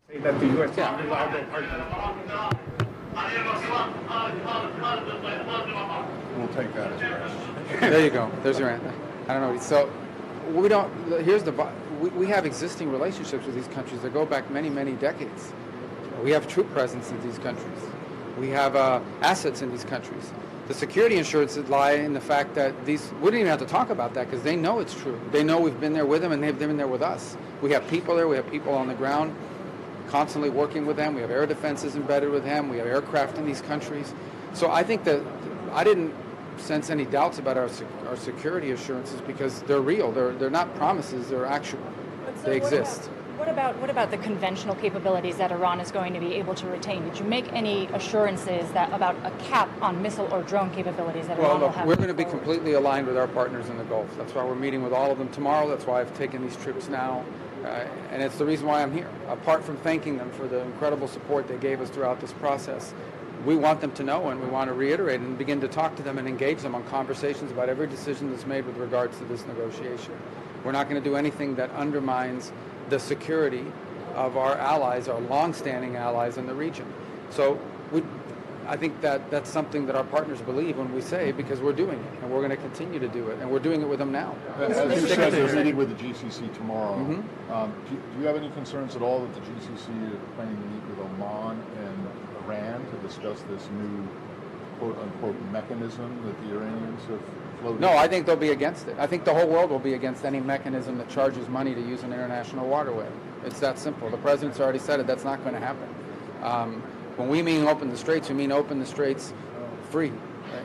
Say that the U.S. allowed their partners. We'll take that as well. There you go. There's your answer. I don't know. So we don't. Here's the. We have existing relationships with these countries that go back many, many decades. We have troop presence in these countries. We have assets in these countries. The security assurances lie in the fact that these. We don't even have to talk about that because they know it's true. They know we've been there with them and they've been there with us. We have people there. We have people on the ground, constantly working with them. We have air defenses embedded with them. We have aircraft in these countries. So I think that I didn't sense any doubts about our security assurances because they're real. They're not promises. They're actual. So they exist. What about the conventional capabilities that Iran is going to be able to retain? Did you make any assurances about a cap on missile or drone capabilities that Iran will have? We're going to be completely aligned with our partners in the Gulf. That's why we're meeting with all of them tomorrow. That's why I've taken these trips now. And it's the reason why I'm here. Apart from thanking them for the incredible support they gave us throughout this process, we want them to know and we want to reiterate and begin to talk to them and engage them on conversations about every decision that's made with regards to this negotiation. We're not going to do anything that undermines the security of our allies, our long-standing allies in the region. So I think that's something that our partners believe when we say, because we're doing it, and we're going to continue to do it, and we're doing it with them now. As you said, you're meeting with the GCC tomorrow. Mm-hmm. Do you have any concerns at all that the GCC is planning to meet with Oman and Iran to discuss this new quote-unquote mechanism that the Iranians have floated? No, I think they'll be against it. I think the whole world will be against any mechanism that charges money to use an international waterway. It's that simple. The president's already said it. That's not going to happen. When we mean open the straits, we mean open the straits free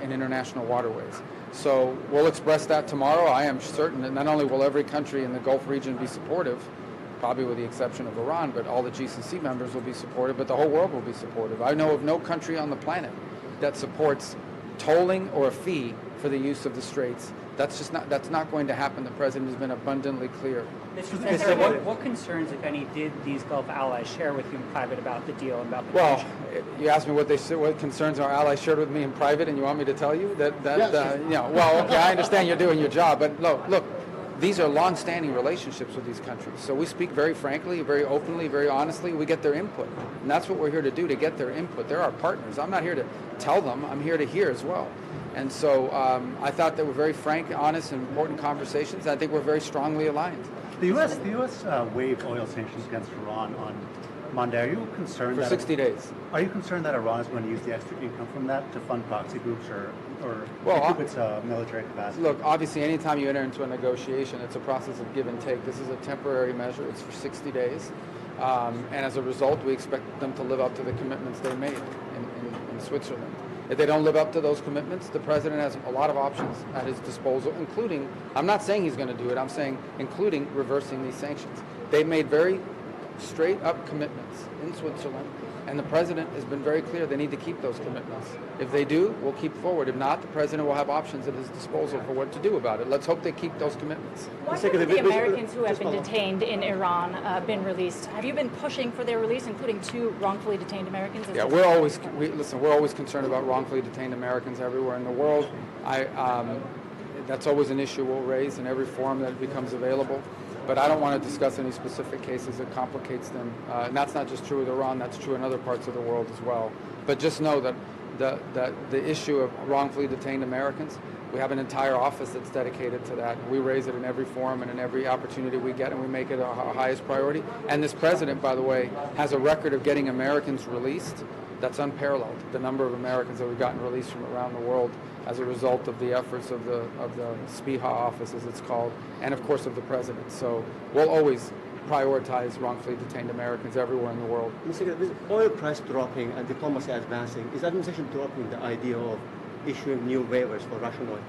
in international waterways. So we'll express that tomorrow. I am certain that not only will every country in the Gulf region be supportive, probably with the exception of Iran, but all the GCC members will be supportive, but the whole world will be supportive. I know of no country on the planet that supports tolling or a fee for the use of the straits. That's not going to happen. The president has been abundantly clear. Mr. What concerns, if any, did these Gulf allies share with you in private about the deal and about the Well, you asked me what concerns our allies shared with me in private, and you want me to tell you that Yes. Well, okay, I understand you're doing your job, but look, these are long-standing relationships with these countries. So we speak very frankly, very openly, very honestly. We get their input, and that's what we're here to do, to get their input. They're our partners. I'm not here to tell them. I'm here to hear as well. And so I thought they were very frank, honest, and important conversations. I think we're very strongly aligned. The U.S. waived oil sanctions against Iran on Monday. Are you concerned for 60 days? Are you concerned that Iran is going to use the extra income from that to fund proxy groups or keep its military capacity? Look, obviously, anytime you enter into a negotiation, it's a process of give and take. This is a temporary measure. It's for 60 days. And as a result, we expect them to live up to the commitments they made in Switzerland. If they don't live up to those commitments, the president has a lot of options at his disposal, including, I'm not saying he's going to do it, I'm saying including reversing these sanctions. They made very straight up commitments in Switzerland, and the president has been very clear they need to keep those commitments. If they do, we'll keep forward. If not, the president will have options at his disposal for what to do about it. Let's hope they keep those commitments. Why haven't the Americans who have been detained in Iran been released? Have you been pushing for their release, including 2 wrongfully detained Americans? Yeah, we're always concerned about wrongfully detained Americans everywhere in the world. That's always an issue we'll raise in every forum that becomes available. But I don't want to discuss any specific cases. It complicates them. And that's not just true with Iran. That's true in other parts of the world as well. But just know that the issue of wrongfully detained Americans, we have an entire office that's dedicated to that. We raise it in every forum and in every opportunity we get, and we make it our highest priority. And this president, by the way, has a record of getting Americans released that's unparalleled. The number of Americans that we've gotten released from around the world as a result of the efforts of the SPIHA office, as it's called, and of course of the president. So we'll always prioritize wrongfully detained Americans everywhere in the world. Mr. Secretary, with oil price dropping and diplomacy advancing, is the administration dropping the idea of issuing new waivers for Russian oil?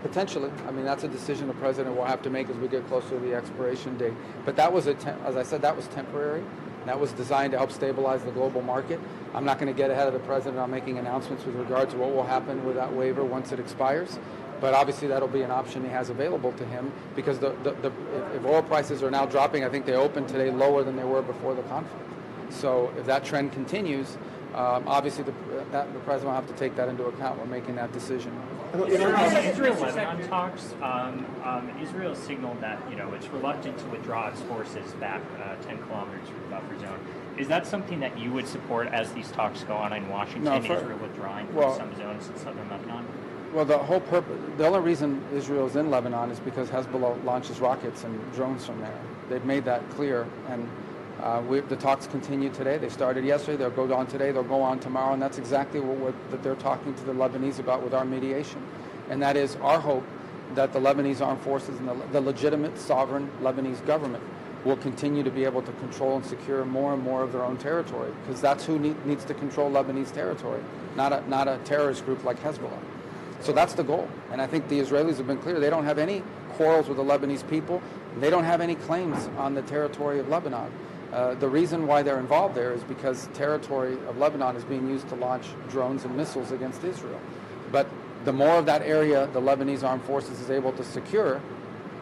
Potentially. I mean, that's a decision the president will have to make as we get closer to the expiration date. But that was, as I said, that was temporary. That was designed to help stabilize the global market. I'm not going to get ahead of the president on making announcements with regard to what will happen with that waiver once it expires. But obviously that'll be an option he has available to him because if oil prices are now dropping, I think they opened today lower than they were before the conflict. So if that trend continues, obviously the president will have to take that into account when making that decision. Israel-Lebanon talks, Israel signaled that it's reluctant to withdraw its forces back 10 kilometers from the buffer zone. Is that something that you would support as these talks go on in Washington? Israel withdrawing from some zones in southern Lebanon? Well, the only reason Israel is in Lebanon is because Hezbollah launches rockets and drones from there. They've made that clear, and the talks continue today. They started yesterday. They'll go on today. They'll go on tomorrow, and that's exactly what they're talking to the Lebanese about with our mediation. And that is our hope that the Lebanese armed forces and the legitimate sovereign Lebanese government will continue to be able to control and secure more and more of their own territory, because that's who needs to control Lebanese territory, not a terrorist group like Hezbollah. So that's the goal. And I think the Israelis have been clear. They don't have any quarrels with the Lebanese people. They don't have any claims on the territory of Lebanon. The reason why they're involved there is because territory of Lebanon is being used to launch drones and missiles against Israel. But the more of that area the Lebanese armed forces is able to secure,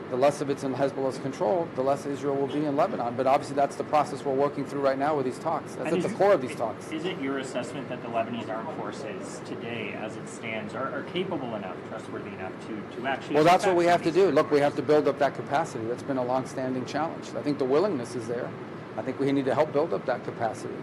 the less of it's in Hezbollah's control, the less Israel will be in Lebanon. But obviously that's the process we're working through right now with these talks. That's at the core of these talks. Is it your assessment that the Lebanese armed forces today, as it stands, are capable enough, trustworthy enough to actually... Well, that's what we have to do. Look, we have to build up that capacity. That's been a long-standing challenge. I think the willingness is there. I think we need to help build up that capacity.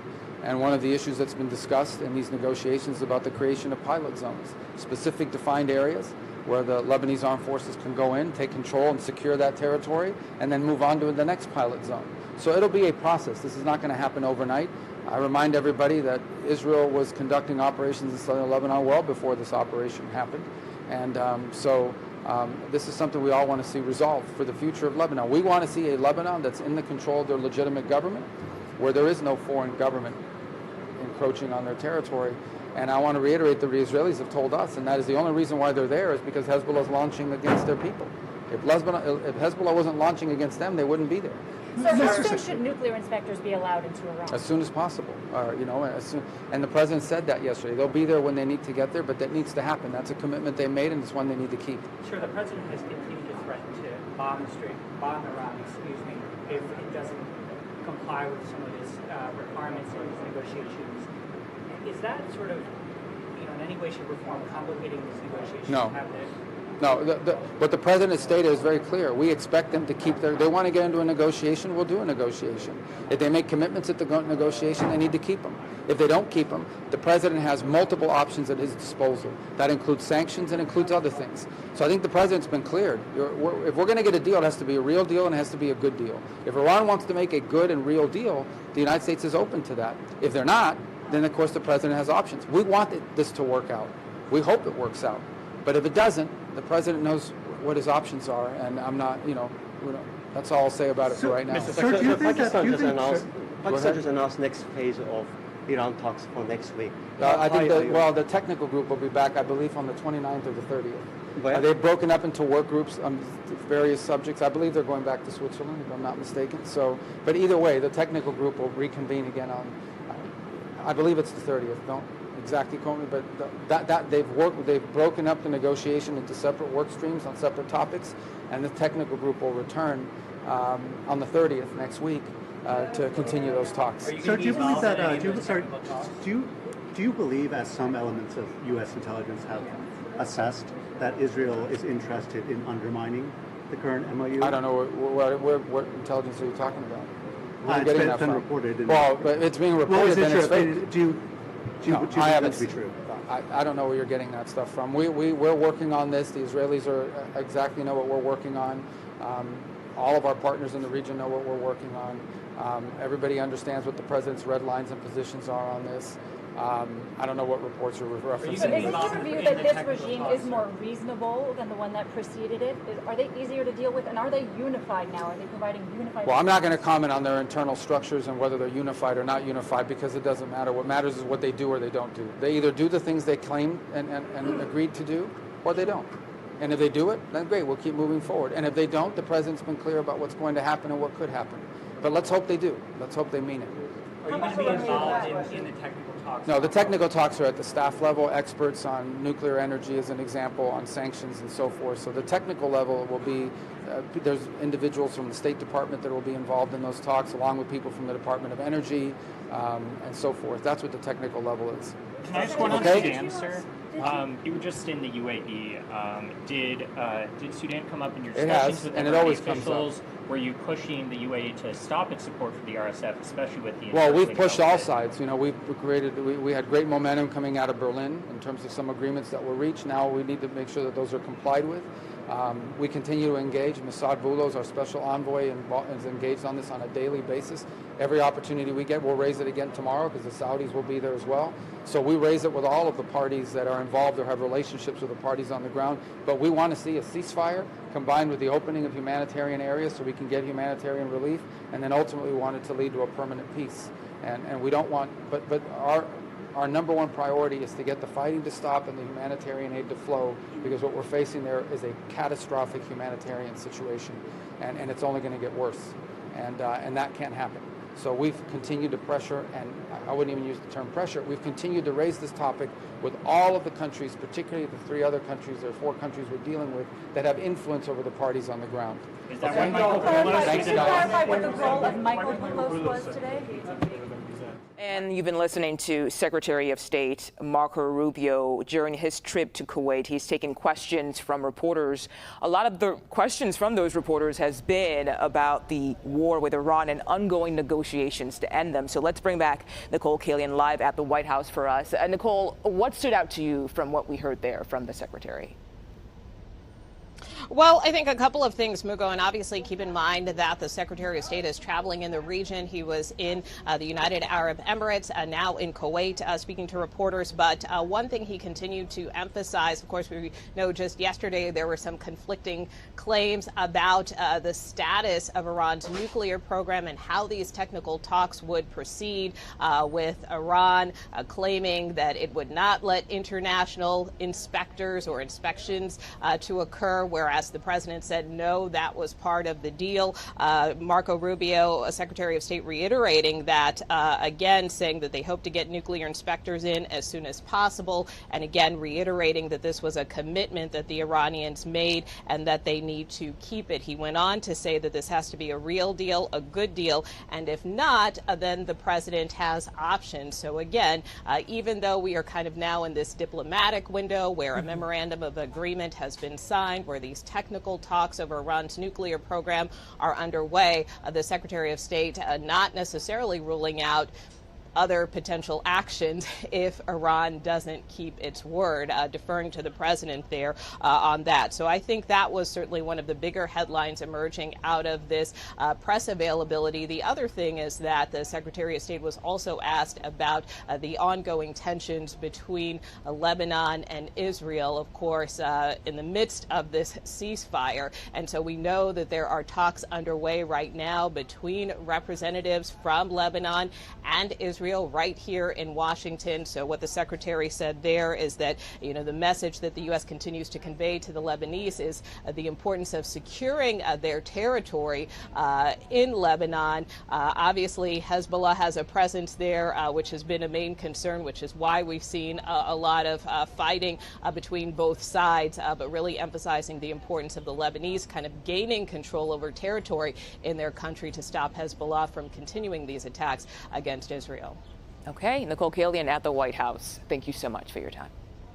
And one of the issues that's been discussed in these negotiations is about the creation of pilot zones, specific defined areas where the Lebanese armed forces can go in, take control and secure that territory, and then move on to the next pilot zone. So it'll be a process. This is not going to happen overnight. I remind everybody that Israel was conducting operations in southern Lebanon well before this operation happened. And this is something we all want to see resolved for the future of Lebanon. We want to see a Lebanon that's in the control of their legitimate government, where there is no foreign government encroaching on their territory. And I want to reiterate that the Israelis have told us, and that is the only reason why they're there is because Hezbollah is launching against their people. If Hezbollah wasn't launching against them, they wouldn't be there. So how soon should nuclear inspectors be allowed into Iran? As soon as possible. And the president said that yesterday. They'll be there when they need to get there, but that needs to happen. That's a commitment they made, and it's one they need to keep. Sure, the president has continued to threaten to bomb Iran, if it doesn't comply with some of his requirements in his negotiations. Is that sort of, in any way, shape, or form complicating these negotiations? No. No, what the president stated is very clear. We expect them to keep they want to get into a negotiation, we'll do a negotiation. If they make commitments at the negotiation, they need to keep them. If they don't keep them, the president has multiple options at his disposal. That includes sanctions and includes other things. So I think the president's been cleared. If we're going to get a deal, it has to be a real deal and it has to be a good deal. If Iran wants to make a good and real deal, the United States is open to that. If they're not, then of course the president has options. We want this to work out. We hope it works out. But if it doesn't, the president knows what his options are, and I'm not, that's all I'll say about it for right now. Pakistan just announced next phase of Iran talks for next week. I think the technical group will be back, I believe, on the 29th or the 30th. They've broken up into work groups on various subjects. I believe they're going back to Switzerland, if I'm not mistaken. So, but either way, the technical group will reconvene again on, I believe it's the 30th. Don't exactly quote me, but they've broken up the negotiation into separate work streams on separate topics, and the technical group will return on the 30th next week to continue those talks. So do you believe that? Do you believe, as some elements of U.S. intelligence have assessed, that Israel is interested in undermining the current MOU? I don't know what intelligence are you talking about? It's been reported. But it's being reported, and it's fake. Do you believe that to be true? I don't know where you're getting that stuff from. We're working on this. The Israelis exactly know what we're working on. All of our partners in the region know what we're working on. Everybody understands what the president's red lines and positions are on this. I don't know what reports you're referencing. But is it your view that this regime is more reasonable than the one that preceded it? Are they easier to deal with, and are they unified now? Are they providing unified... Well, I'm not going to comment on their internal structures and whether they're unified or not unified, because it doesn't matter. What matters is what they do or they don't do. They either do the things they claim and agreed to do, or they don't. And if they do it, then great, we'll keep moving forward. And if they don't, the president's been clear about what's going to happen and what could happen. But let's hope they do. Let's hope they mean it. Are you going to be involved in the technical talks? No, the technical talks are at the staff level, experts on nuclear energy as an example, on sanctions and so forth. So the technical level will be, there's individuals from the State Department that will be involved in those talks, along with people from the Department of Energy and so forth. That's what the technical level is. Can I just go on Sudan, sir? You were just in the UAE. Did Sudan come up in your It discussions has, with and it Iraqi always comes up. officials? Were you pushing the UAE to stop its support for the RSF, especially with the? Well, we've pushed all outfit? sides. You know, we had great momentum coming out of Berlin in terms of some agreements that were reached. Now we need to make sure that those are complied with. We continue to engage. Mossad Boulos, our special envoy, is engaged on this on a daily basis. Every opportunity we get, we'll raise it again tomorrow because the Saudis will be there as well. So we raise it with all of the parties that are involved or have relationships with the parties on the ground. But we want to see a ceasefire combined with the opening of humanitarian areas so we can get humanitarian relief, and then ultimately we want it to lead to a permanent peace. And we don't want, but our number one priority is to get the fighting to stop and the humanitarian aid to flow, because what we're facing there is a catastrophic humanitarian situation, and it's only going to get worse, and that can't happen. So we've continued to pressure, and I wouldn't even use the term pressure, we've continued to raise this topic with all of the countries, particularly the 3 other countries or 4 countries we're dealing with that have influence over the parties on the ground. Is that Okay? what Michael Thanks, Could you guys. clarify what the role of Michael Boulos was today? And you've been listening to Secretary of State Marco Rubio during his trip to Kuwait. He's taken questions from reporters. A lot of the questions from those reporters has been about the war with Iran and ongoing negotiations to end them. So let's bring back Nikole Killion live at the White House for us. Nikole, what stood out to you from what we heard there from the Secretary? Well, I think a couple of things, Mugo, and obviously keep in mind that the Secretary of State is traveling in the region. He was in the United Arab Emirates, now in Kuwait, speaking to reporters. But one thing he continued to emphasize, of course, we know just yesterday there were some conflicting claims about the status of Iran's nuclear program and how these technical talks would proceed, with Iran claiming that it would not let international inspectors or inspections to occur, whereas the president said no, that was part of the deal. Marco Rubio, Secretary of State, reiterating that, again, saying that they hope to get nuclear inspectors in as soon as possible, and again reiterating that this was a commitment that the Iranians made and that they need to keep it. He went on to say that this has to be a real deal, a good deal, and if not, then the president has options. So again, even though we are kind of now in this diplomatic window where a memorandum of agreement has been signed, where these technical talks over Iran's nuclear program are underway, the Secretary of State not necessarily ruling out other potential actions if Iran doesn't keep its word, deferring to the president there on that. So I think that was certainly one of the bigger headlines emerging out of this press availability. The other thing is that the Secretary of State was also asked about the ongoing tensions between Lebanon and Israel, of course, in the midst of this ceasefire. And so we know that there are talks underway right now between representatives from Lebanon and Israel right here in Washington. So what the secretary said there is that, you know, the message that the U.S. continues to convey to the Lebanese is the importance of securing their territory in Lebanon. Obviously, Hezbollah has a presence there, which has been a main concern, which is why we've seen a lot of fighting between both sides, but really emphasizing the importance of the Lebanese kind of gaining control over territory in their country to stop Hezbollah from continuing these attacks against Israel. Okay, Nikole Killion at the White House. Thank you so much for your time.